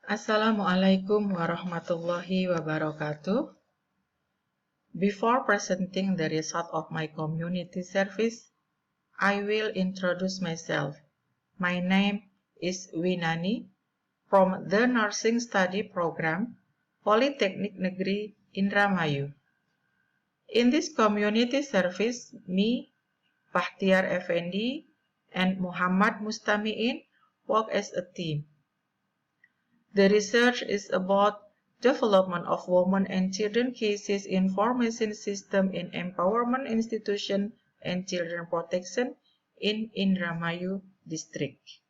Assalamualaikum warahmatullahi wabarakatuh. Before presenting the result of my community service, I will introduce myself. My name is Winani from the Nursing Study Program, Politeknik Negeri Indramayu. In this community service, me, Bahtiar Effendi, and Muhammad Mustamiin work as a team. The research is about development of women and children cases information system in empowerment institution and children protection in Indramayu district.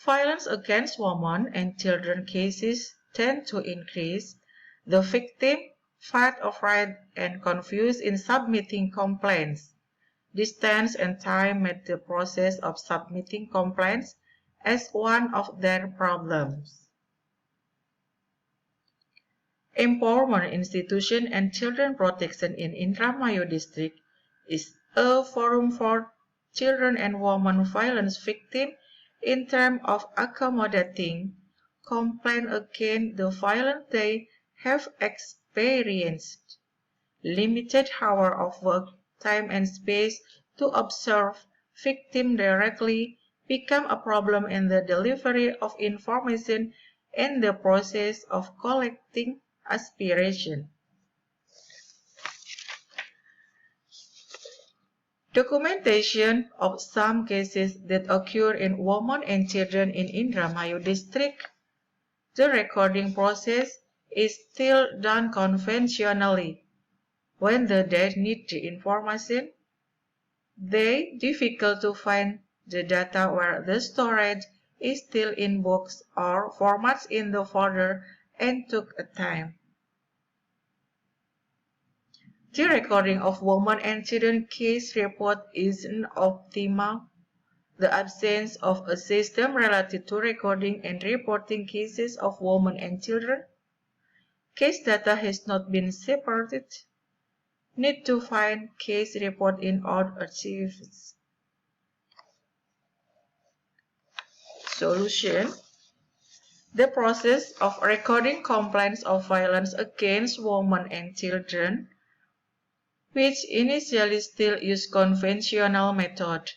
Violence against women and children cases tend to increase. The victim fight or fright and confused in submitting complaints. Distance and time make the process of submitting complaints as one of their problems. Empowerment Institution and Children Protection in Indramayu District is a forum for children and women violence victims in terms of accommodating complaints against the violence they have experienced. Limited hours of work, time and space to observe victims directly become a problem in the delivery of information and the process of collecting aspiration. Documentation of some cases that occur in women and children in Indramayu district. The recording process is still done conventionally. When the data need the information, they difficult to find the data where the storage is still in books or formats in the folder and took a time. The recording of women and children case report isn't optimal. The absence of a system related to recording and reporting cases of women and children. Case data has not been separated. Need to find case report in all archives. Solution. The process of recording complaints of violence against women and children, which initially still used conventional method.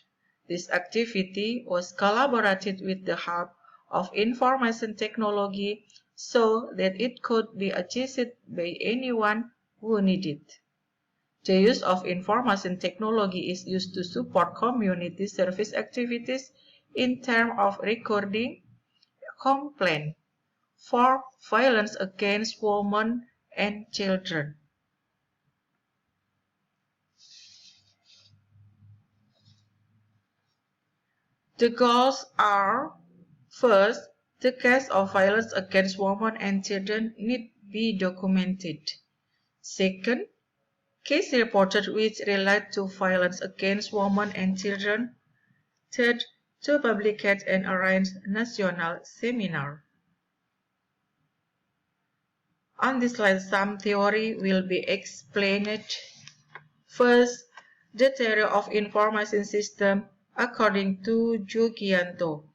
This activity was collaborated with the help of information technology so that it could be achieved by anyone who needed it. The use of information technology is used to support community service activities in terms of recording complaints for violence against women and children. The goals are: first, the case of violence against women and children need be documented. Second, case reported which relate to violence against women and children. Third, to publicate and arrange national seminar. On this slide, some theory will be explained. First, the theory of information system, according to Jugianto,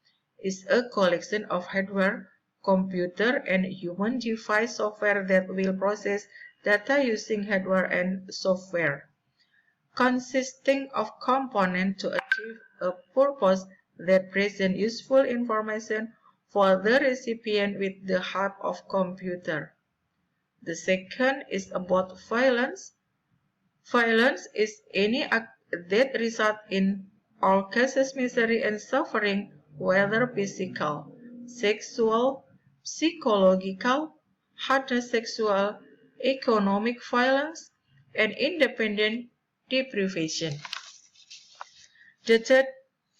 is a collection of hardware, computer, and human device software that will process data using hardware and software, consisting of components to achieve a purpose that present useful information for the recipient with the help of computer. The second is about violence. Violence is any act that results in or causes misery and suffering, whether physical, sexual, psychological, sexual, economic violence, and independent deprivation. The third,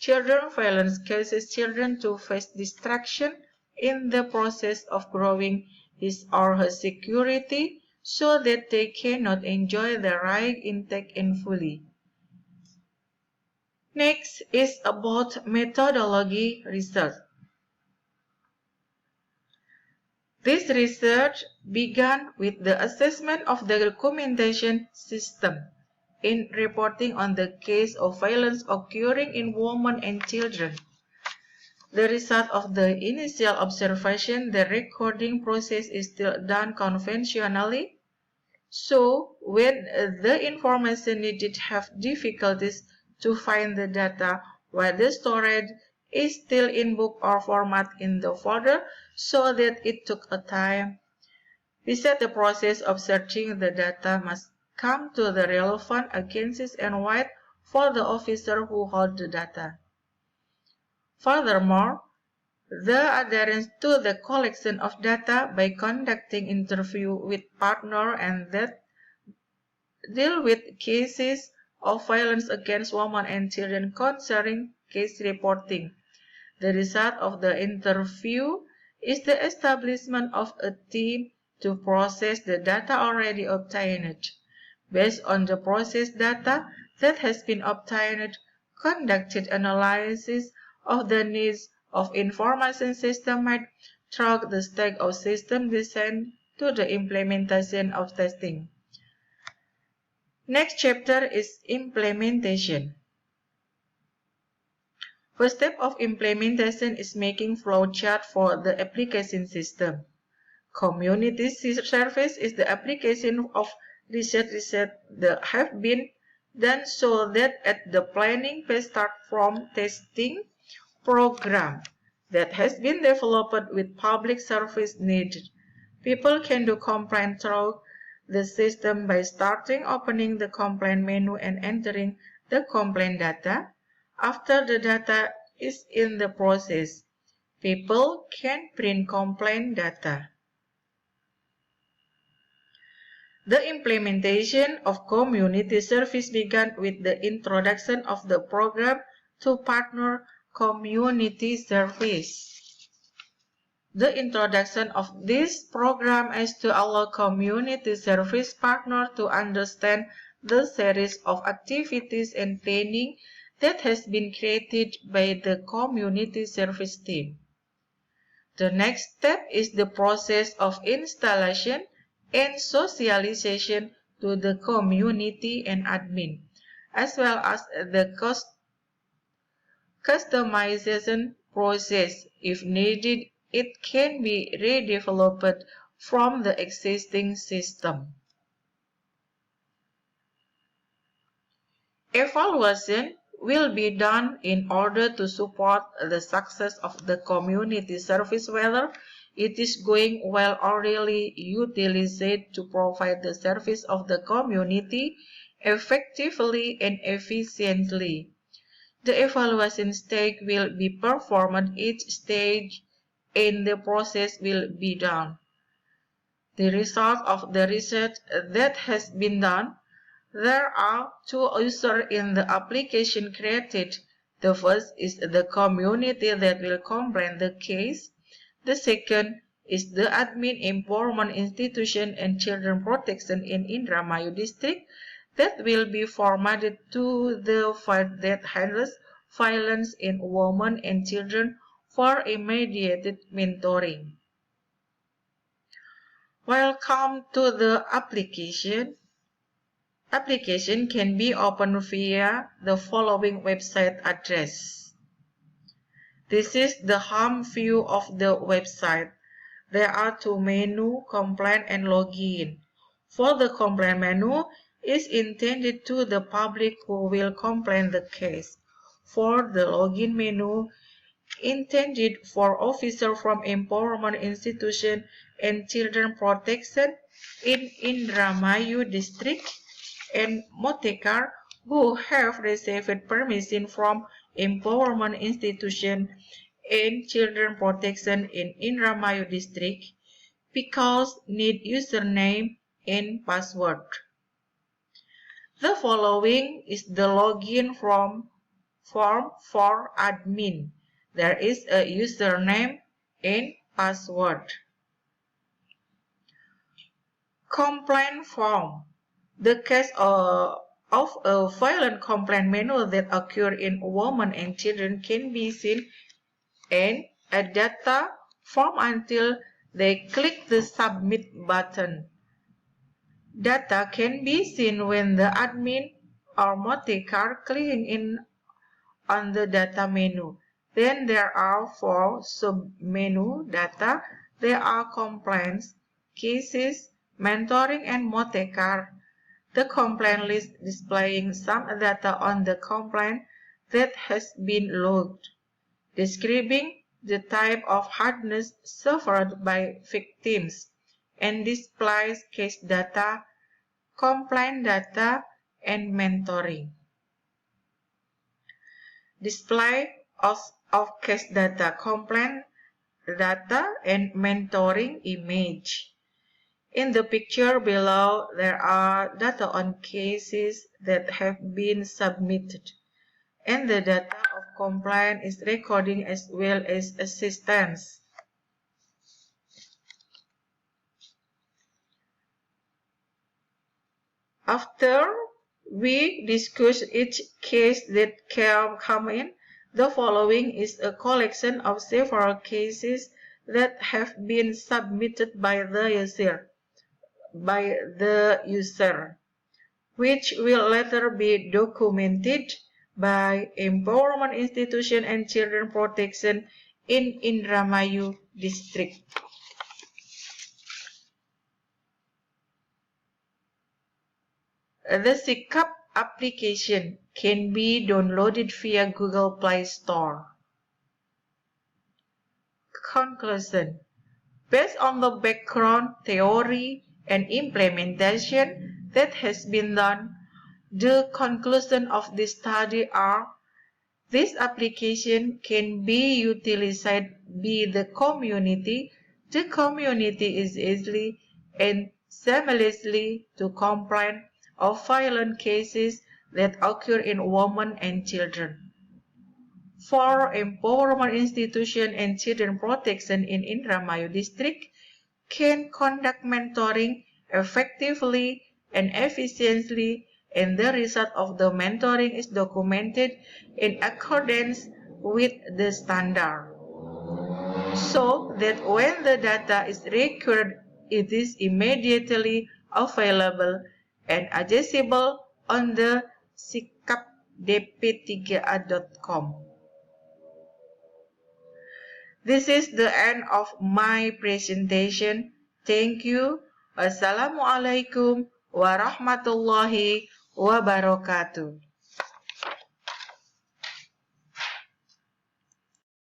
children violence causes children to face distraction in the process of growing his or her security so that they cannot enjoy the right intake and fully. Next is about methodology research. This research began with the assessment of the documentation system in reporting on the case of violence occurring in women and children. the result of the initial observation, the recording process is still done conventionally. So, when the information needed have difficulties to find the data while the storage is still in book or format in the folder, so that it took a time. We said the process of searching the data must come to the relevant agencies and wait for the officer who holds the data. Furthermore, the adherence to the collection of data by conducting interview with partner and that deal with cases of violence against women and children concerning case reporting. The result of the interview is the establishment of a team to process the data already obtained. Based on the processed data that has been obtained, conducted analysis of the needs of information system might track the stage of system design to the implementation of testing. Next chapter is implementation. First step of implementation is making flowchart for the application system. Community service is the application of research that have been done so that at the planning phase start from testing program that has been developed with public service needed. People can do complaint through the system by starting opening the complaint menu and entering the complaint data. After the data is in the process, people can print complaint data. The implementation of community service began with the introduction of the program to partner community service. The introduction of this program is to allow community service partners to understand the series of activities and planning that has been created by the community service team. The next step is the process of installation and socialization to the community and admin, as well as the customization process. If needed, it can be redeveloped from the existing system. Evaluation will be done in order to support the success of the community service, whether it is going well or really utilized to provide the service of the community effectively and efficiently. The evaluation stage will be performed each stage in the process will be done. The result of the research that has been done. There are two users in the application created. The first is the community that will complain the case. The second is the admin empowerment institution and children protection in Indramayu district that will be formatted to the file that handles violence in women and children for immediate mentoring. Welcome to the application. Application can be opened via the following website address. This is the home view of the website. There are two menus, complaint and login. For the complaint menu is intended to the public who will complain the case. For the login menu, intended for officers from empowerment institution and children protection in Indramayu district and Motekar who have received permission from empowerment institution and children protection in Indramayu district because need username and password. The following is the login form for admin. There is a username and password. Complaint form. The case of a violent complaint menu that occur in women and children can be seen in a data form until they click the submit button. Data can be seen when the admin or Motekar clicking in on the data menu. Then there are 4 sub-menu data. There are complaints, cases, mentoring, and Motekar. The complaint list displaying some data on the complaint that has been logged, describing the type of hardness suffered by victims, and displays case data, complaint data, and mentoring. Display of case data, complaint data, and mentoring image. In the picture below, there are data on cases that have been submitted, and the data of complaint is recording as well as assistance. After we discuss each case that can come in, the following is a collection of several cases that have been submitted by the user, which will later be documented by Empowerment Institution and Children Protection in Indramayu District. The S.Kep application can be downloaded via Google Play Store. Conclusion. Based on the background, theory, and implementation that has been done, the conclusion of this study are: this application can be utilized by the community. The community is easily and seamlessly to complain of violent cases that occur in women and children. For Empowerment Institution and Children Protection in Indramayu District can conduct mentoring effectively and efficiently, and the result of the mentoring is documented in accordance with the standard, so that when the data is required, it is immediately available and accessible on the skepdp3a.com. This is the end of my presentation. Thank you. Wassalamualaikum warahmatullahi wabarakatuh.